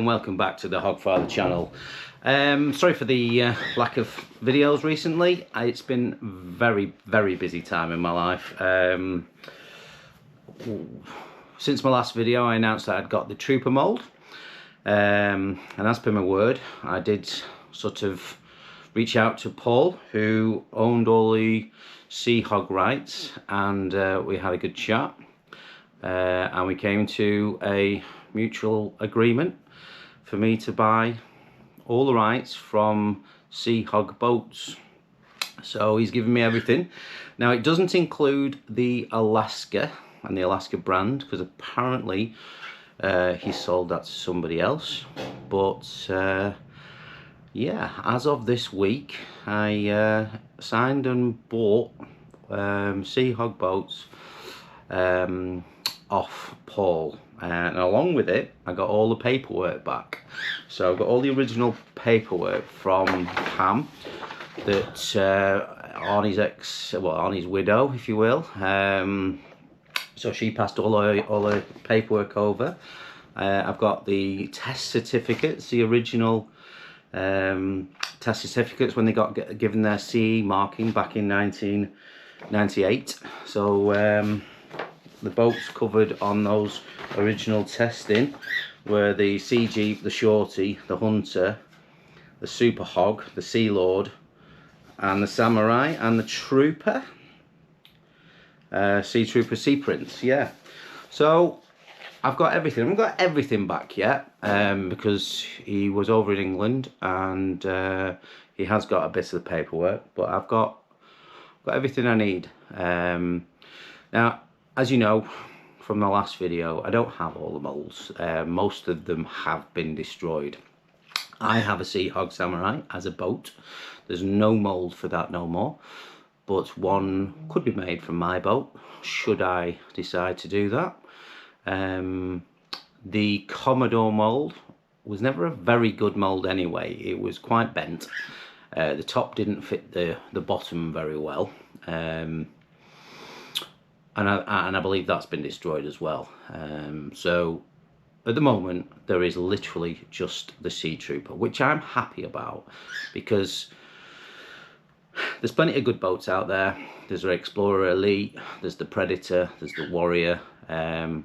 welcome back to the Hogfather channel. Sorry for the lack of videos recently. It's been very busy time in my life. Since my last video I announced that I'd got the Trooper mould, and as per my word I did sort of reach out to Paul, who owned all the Sea Hog rights, and we had a good chat, and we came to a mutual agreement for me to buy all the rights from Sea Hog boats. So he's given me everything. Now it doesn't include the Alaska and the Alaska brand, because apparently he sold that to somebody else. But yeah, as of this week I signed and bought Sea Hog boats off Paul, and along with it I got all the paperwork back. So I've got all the original paperwork from Pam, that Arnie's widow, if you will. So she passed all her paperwork over. I've got the test certificates, the original test certificates when they got given their CE marking back in 1998. So the boats covered on those original testing were the Sea Jeep, the Shorty, the Hunter, the Super Hog, the Sea Lord, and the Samurai, and the Trooper, Sea Trooper Sea Prince. Yeah, so I've got everything. I haven't got everything back yet, because he was over in England, and he has got a bit of the paperwork, but I've got everything I need. Now, as you know from the last video, I don't have all the moulds. Most of them have been destroyed. I have a Seahog Samurai as a boat. There's no mould for that no more, but one could be made from my boat should I decide to do that. The Commodore mould was never a very good mould anyway. It was quite bent. The top didn't fit the bottom very well. And I believe that's been destroyed as well. So at the moment there is literally just the Sea Trooper, which I'm happy about, because there's plenty of good boats out there. There's the Explorer Elite, there's the Predator, there's the Warrior, and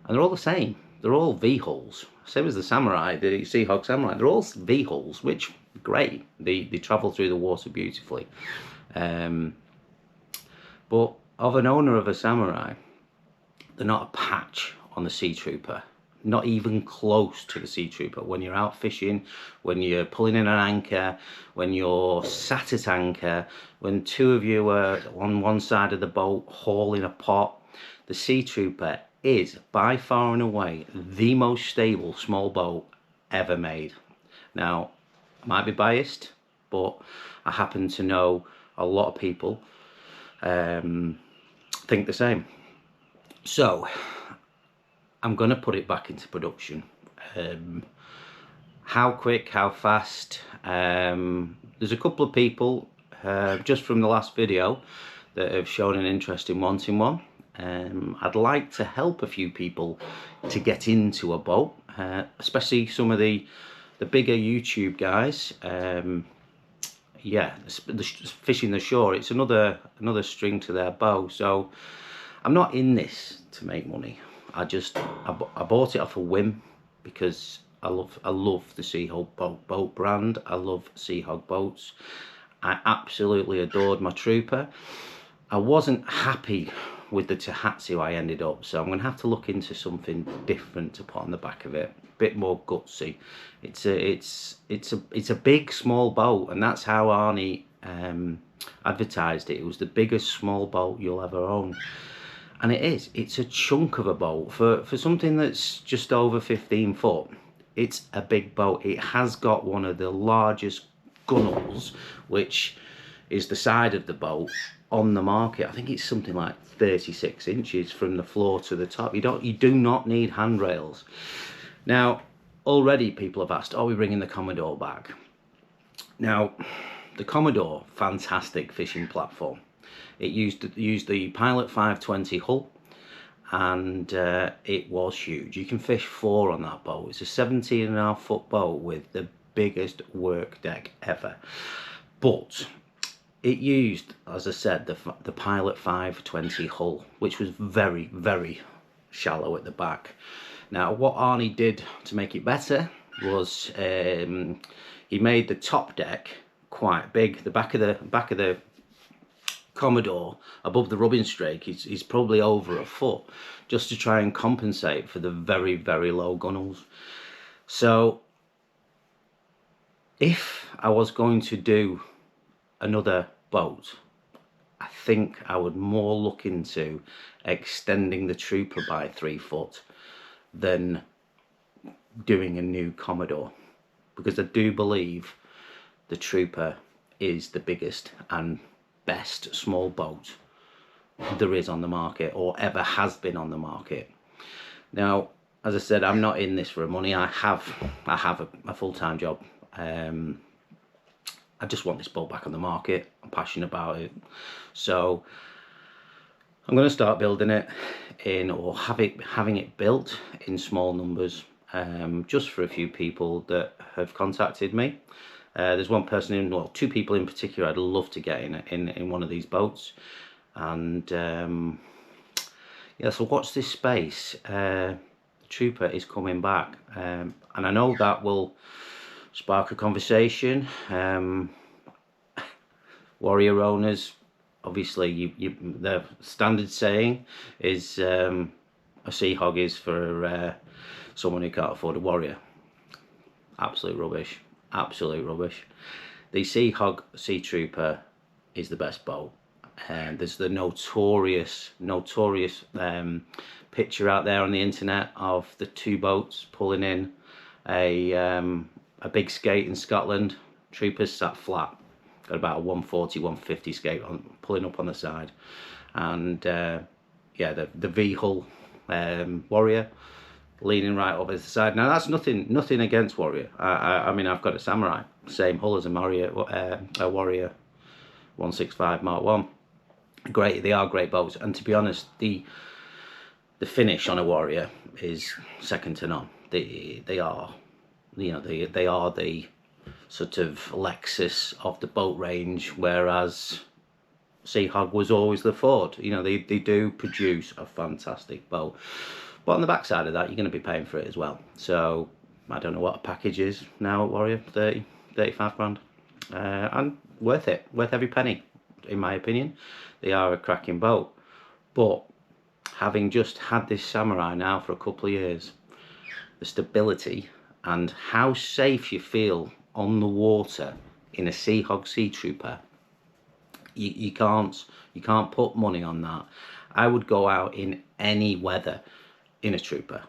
they're all the same. They're all V-hulls, same as the Samurai, the Sea Hog Samurai. They're all V-hulls, which great. They travel through the water beautifully. But of an owner of a Samurai, they're not a patch on the Sea Trooper, not even close to the Sea Trooper. When you're out fishing, when you're pulling in an anchor, when you're sat at anchor, when two of you are on one side of the boat hauling a pot, the Sea Trooper is by far and away the most stable small boat ever made. Now, I might be biased, but I happen to know a lot of people think the same. So I'm gonna put it back into production. How quick, how fast? There's a couple of people just from the last video that have shown an interest in wanting one. I'd like to help a few people to get into a boat, especially some of the bigger YouTube guys. Yeah, the fishing the shore, it's another string to their bow. So I'm not in this to make money. I bought it off a whim, because I love the Sea Hog boat brand. I love Sea Hog boats. I absolutely adored my Trooper. I wasn't happy with the Tohatsu I ended up, so I'm gonna have to look into something different to put on the back of it, a bit more gutsy. It's a big small boat, and that's how Arnie advertised it. It was the biggest small boat you'll ever own, and it's a chunk of a boat for something that's just over 15 foot. It's a big boat. It has got one of the largest gunnels, which is the side of the boat, on the market. I think it's something like 36 inches from the floor to the top. You do not need handrails. Now, already people have asked, are we bringing the Commodore back? Now, the Commodore, fantastic fishing platform. It used the Pilot 520 hull, and it was huge. You can fish 4 on that boat. It's a 17.5-foot boat with the biggest work deck ever, but it used, as I said, the Pilot 520 hull, which was very, very shallow at the back. Now, what Arnie did to make it better was he made the top deck quite big. The back of the Commodore, above the rubbing strake, is probably over a foot, just to try and compensate for the very, very low gunnels. So, if I was going to do another boat, I think I would more look into extending the Trooper by 3 foot than doing a new Commodore, because I do believe the Trooper is the biggest and best small boat there is on the market, or ever has been on the market. Now, as I said, I'm not in this for money. I have a full-time job. I just want this boat back on the market. I'm passionate about it, so I'm going to start building it in, or having it built in small numbers, just for a few people that have contacted me. There's one person, well, 2 people in particular I'd love to get in one of these boats, and yeah, so watch this space. Trooper is coming back, and I know that will spark a conversation. Warrior owners, obviously, the standard saying is a Sea Hog is for someone who can't afford a Warrior. Absolute rubbish. Absolute rubbish. The Seahog Seatrooper is the best boat. There's the notorious picture out there on the internet of the 2 boats pulling in a big skate in Scotland. Troopers sat flat, got about a 140, 150 skate pulling up on the side, and yeah, the V-hull Warrior leaning right over the side. Now, that's nothing against Warrior. I mean, I've got a Samurai, same hull as a Warrior 165 Mark 1. Great, they are great boats, and to be honest, the finish on a Warrior is second to none. They are, you know, they are the sort of Lexus of the boat range, whereas Sea Hog was always the Ford. You know, they do produce a fantastic boat, but on the backside of that, you're going to be paying for it as well. So I don't know what a package is now at Warrior, 30, 35 grand, and worth it, worth every penny, in my opinion. They are a cracking boat, but having just had this Samurai now for a couple of years, the stability and how safe you feel on the water in a Seahog Seatrooper, you can't put money on that. I would go out in any weather in a Trooper.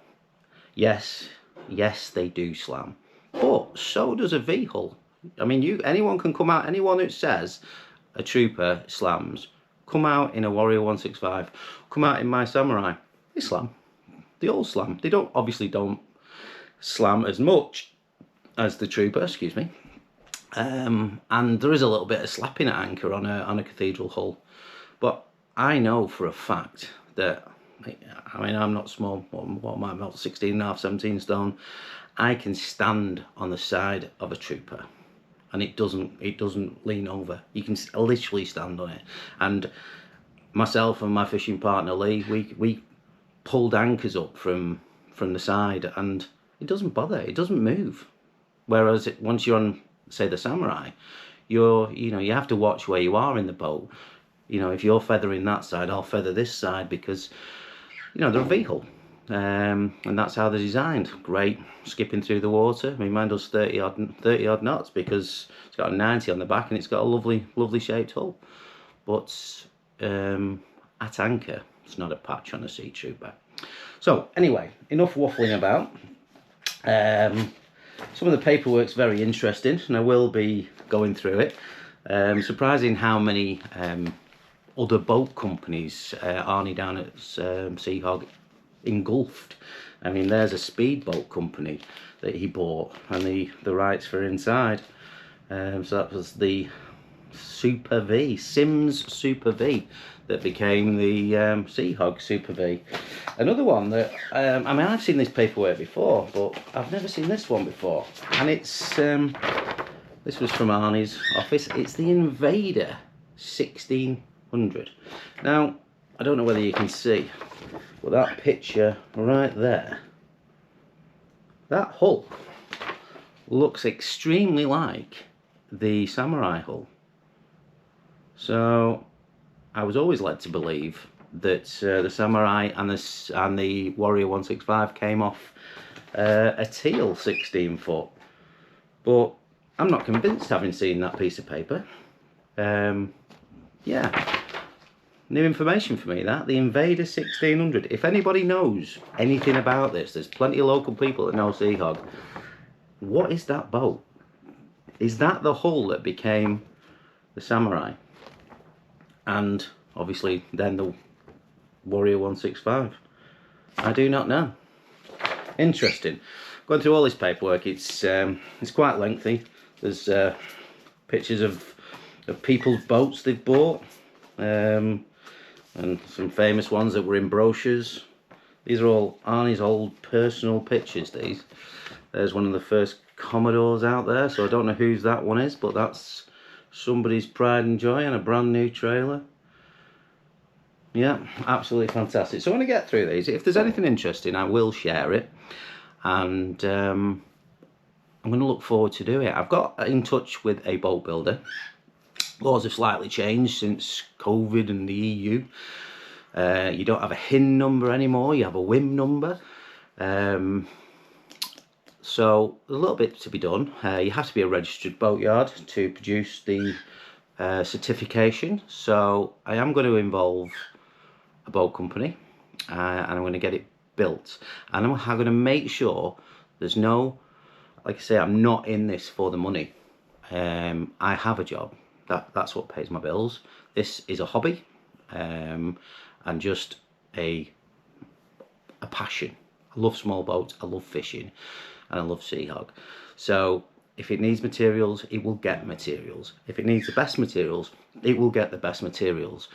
Yes, they do slam, but so does a V-hull. I mean, anyone can come out, anyone who says a Trooper slams, come out in a Warrior 165, come out in my Samurai, they slam. They all slam. They obviously don't slam as much as the Trooper, excuse me. And there is a little bit of slapping at anchor on a cathedral hull, but I know for a fact that, I mean, I'm not small. What am I, about 16.5, 17 stone? I can stand on the side of a Trooper, and it doesn't lean over. You can literally stand on it. And myself and my fishing partner Lee, we pulled anchors up from the side, and it doesn't bother. It doesn't move. Whereas once you're on, say, the Samurai, you have to watch where you are in the boat. You know, if you're feathering that side, I'll feather this side, because, you know, they're a vehicle, and that's how they're designed. Great skipping through the water. I mean, mine does 30 odd knots because it's got a 90 on the back and it's got a lovely shaped hull. But at anchor, it's not a patch on a Seatrooper. So anyway, enough waffling about. Some of the paperwork's very interesting, and I will be going through it. Surprising how many other boat companies Arnie down at Sea Hog engulfed. I mean, there's a speedboat company that he bought, and the rights for inside. So that was the Super V, Sims Super V, that became the Seahog Super V. Another one that, I mean, I've seen this paperwork before, but I've never seen this one before. And it's, this was from Arnie's office. It's the Invader 1600. Now, I don't know whether you can see, but that picture right there, that hull looks extremely like the Samurai hull. So I was always led to believe that the Samurai and the Warrior 165 came off a teal 16 foot, but I'm not convinced, having seen that piece of paper. Yeah, new information for me, that the Invader 1600. If anybody knows anything about this, there's plenty of local people that know Seahog. What is that boat? Is that the hull that became the Samurai? And obviously then the Warrior 165. I do not know. Interesting. Going through all this paperwork, it's quite lengthy. There's pictures of people's boats they've bought, and some famous ones that were in brochures. These are all Arnie's old personal pictures, these. There's one of the first Commodores out there, so I don't know whose that one is, but that's somebody's pride and joy and a brand new trailer. Yeah, absolutely fantastic. So when I get through these, if there's anything interesting, I will share it, and I'm going to look forward to doing it. I've got in touch with a boat builder. Laws have slightly changed since COVID and the EU. You don't have a HIN number anymore, you have a WIM number. So there's a little bit to be done. You have to be a registered boatyard to produce the certification. So I am going to involve a boat company, and I'm going to get it built. And I'm going to make sure there's no, like I say, I'm not in this for the money. I have a job. That's what pays my bills. This is a hobby, and just a passion. I love small boats, I love fishing, and I love Seahog. So if it needs materials, it will get materials. If it needs the best materials, it will get the best materials.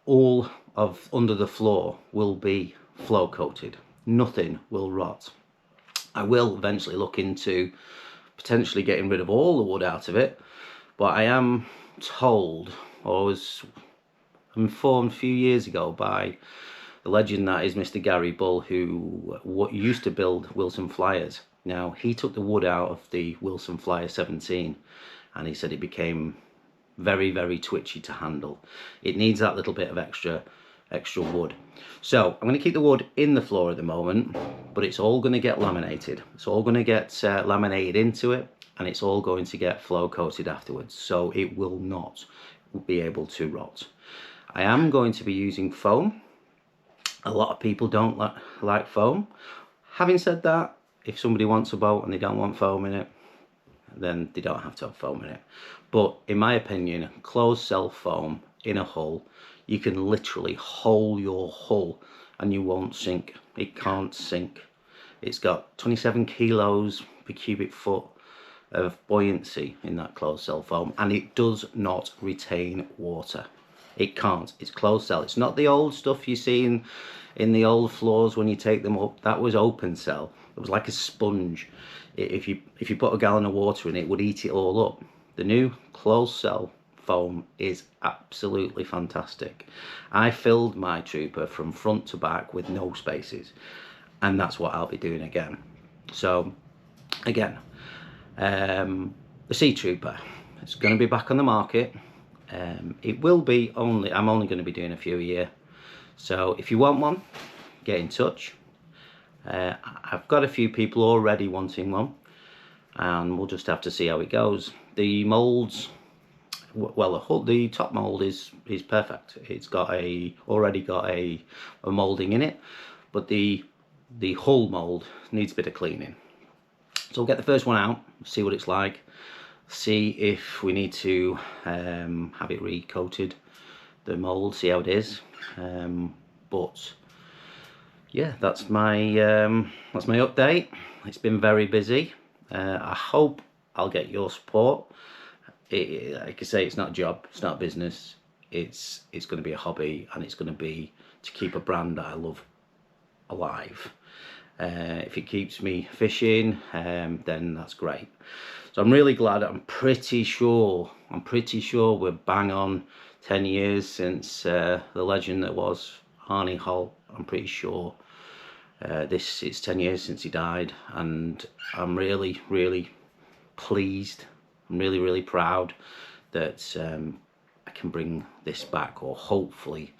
All of under the floor will be flow coated. Nothing will rot. I will eventually look into potentially getting rid of all the wood out of it, but I am told, or was informed a few years ago by the legend that is Mr. Gary Bull, who used to build Wilson Flyers. Now, he took the wood out of the Wilson Flyer 17, and he said it became very, very twitchy to handle. It needs that little bit of extra wood. So I'm going to keep the wood in the floor at the moment, but it's all going to get laminated. It's all going to get laminated into it, and it's all going to get flow coated afterwards, so it will not be able to rot. I am going to be using foam. A lot of people don't like foam. Having said that, if somebody wants a boat and they don't want foam in it, then they don't have to have foam in it. But in my opinion, closed cell foam in a hull, you can literally hole your hull and you won't sink. It can't sink. It's got 27 kilos per cubic foot of buoyancy in that closed cell foam, and it does not retain water. It can't. It's closed cell. It's not the old stuff you see in the old floors when you take them up. That was open cell. It was like a sponge. If you put a gallon of water in it, it would eat it all up. The new closed cell foam is absolutely fantastic. I filled my Trooper from front to back with no spaces, and that's what I'll be doing again. So again, the Sea Trooper, it's going to be back on the market. It will be I'm only going to be doing a few a year. So if you want one, get in touch. I've got a few people already wanting one, and we'll just have to see how it goes. The molds, well, the top mold is perfect. It's already got a molding in it, but the hull mold needs a bit of cleaning. So we'll get the first one out, see what it's like, see if we need to have it recoated, the mold, see how it is. But yeah, that's my update. It's been very busy. I hope I'll get your support. like I say, it's not a job, it's not a business. It's going to be a hobby, and it's going to be to keep a brand that I love alive. If it keeps me fishing, then that's great. So I'm really glad. I'm pretty sure we're bang on 10 years since the legend that was Arnie Holt. I'm pretty sure it's 10 years since he died, and I'm really pleased. I'm really proud that I can bring this back, or hopefully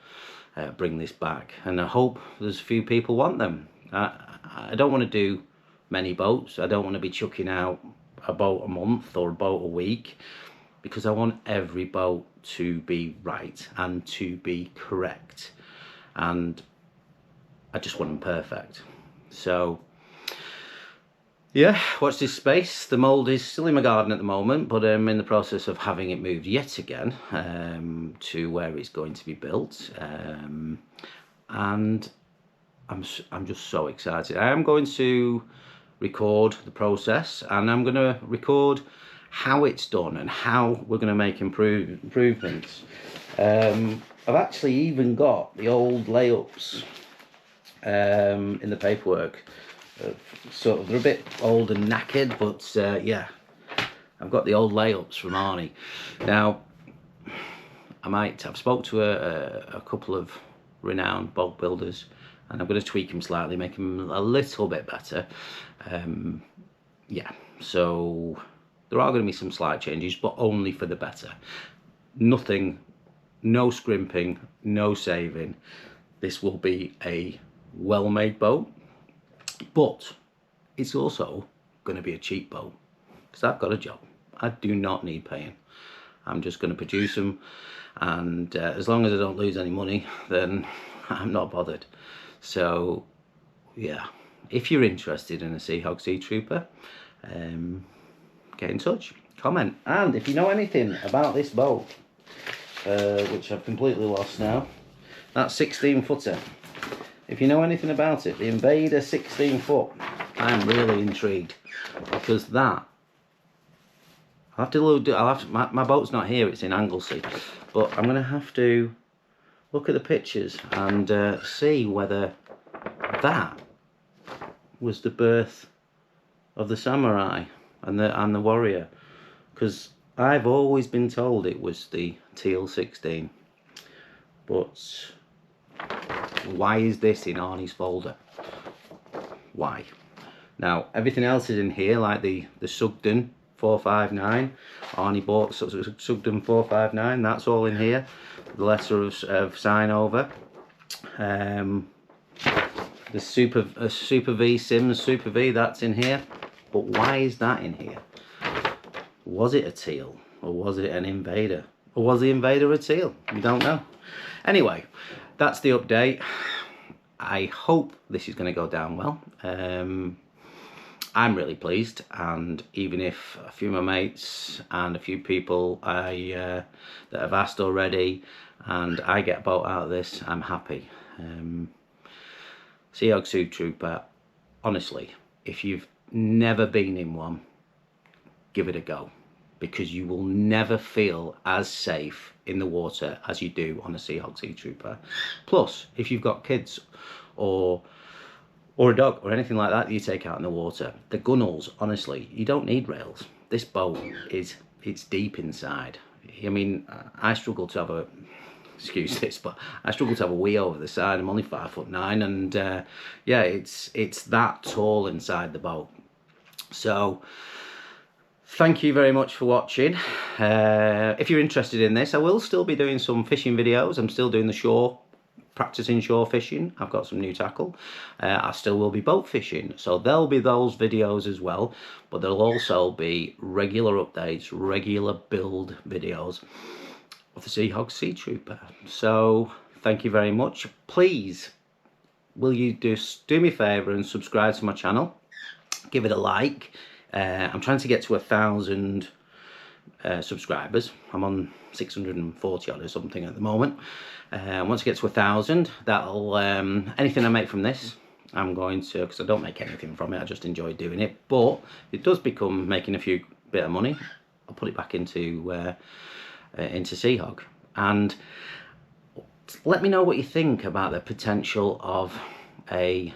bring this back, and I hope there's a few people want them. I don't want to do many boats. I don't want to be chucking out a boat a month or a boat a week, because I want every boat to be right and to be correct, and I just want them perfect. So yeah, watch this space. The mould is still in my garden at the moment, but I'm in the process of having it moved yet again to where it's going to be built, and I'm just so excited. I am going to record the process, and I'm going to record how it's done and how we're going to make improvements. I've actually even got the old layups in the paperwork. Sort of, they're a bit old and knackered, but yeah, I've got the old layups from Arnie. Now, I've spoke to a couple of renowned boat builders, and I'm going to tweak them slightly, make them a little bit better. Yeah, so there are going to be some slight changes, but only for the better. Nothing, no scrimping, no saving. This will be a well-made boat, but it's also going to be a cheap boat, because I've got a job. I do not need paying. I'm just going to produce them, and as long as I don't lose any money, then I'm not bothered. So yeah, if you're interested in a Seahog Seatrooper, get in touch, comment, and if you know anything about this boat, which I've completely lost now, that 16 footer. If you know anything about it, the Invader 16 foot, I'm really intrigued, because that, I'll have to look, my boat's not here, it's in Anglesey, but I'm going to have to look at the pictures and see whether that was the birth of the samurai and the warrior, because I've always been told it was the Teal 16, but why is this in Arnie's folder? Why? Now, everything else is in here, like the Sugden 459. Arnie bought Sugden 459, that's all in here. The letter of sign over. The Super V, Sims Super V, that's in here. But why is that in here? Was it a teal? Or was it an Invader? Or was the Invader a teal? We don't know. Anyway, that's the update. I hope this is going to go down well. I'm really pleased, and even if a few of my mates and a few people that have asked already, and I get a boat out of this, I'm happy. Seahog Seatrooper, honestly, if you've never been in one, give it a go, because you will never feel as safe in the water as you do on a Seahog Seatrooper. Plus, if you've got kids or a dog or anything like that you take out in the water, the gunnels, honestly, you don't need rails. This boat it's deep inside. I mean, I struggle to have a, excuse this, but I struggle to have a wee over the side. I'm only 5'9", and yeah, it's that tall inside the boat. So thank you very much for watching. If you're interested in this, I will still be doing some fishing videos. I'm still doing the shore, practicing shore fishing. I've got some new tackle. I still will be boat fishing, so there'll be those videos as well, but there'll also be regular updates, regular build videos of the Seahog Seatrooper. So thank you very much. Please, will you just do me a favour and subscribe to my channel? Give it a like. I'm trying to get to 1,000 subscribers. I'm on 640 odd or something at the moment. Once I get to 1,000, that'll anything I make from this, I'm going to, because I don't make anything from it, I just enjoy doing it, but it does become making a few bit of money. put it back into Seahog. And let me know what you think about the potential of a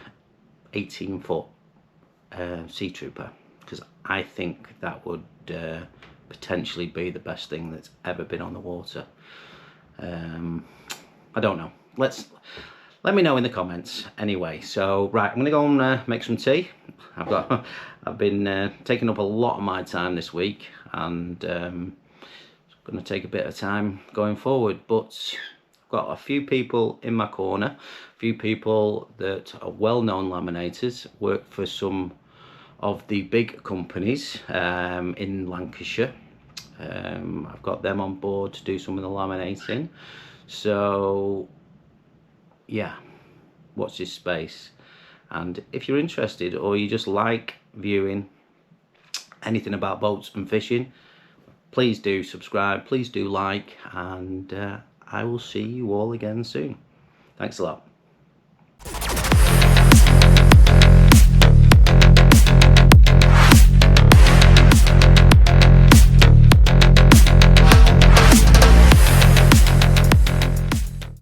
18-foot Seatrooper, because I think that would potentially be the best thing that's ever been on the water. I don't know. Let me know in the comments anyway. So right, I'm gonna go and make some tea. I've been taking up a lot of my time this week, and it's gonna take a bit of time going forward, but I've got a few people in my corner, a few people that are well-known laminators, work for some of the big companies in Lancashire. I've got them on board to do some of the laminating. So yeah, watch this space, and if you're interested or you just like viewing anything about boats and fishing, please do subscribe, please do like, and I will see you all again soon. Thanks a lot.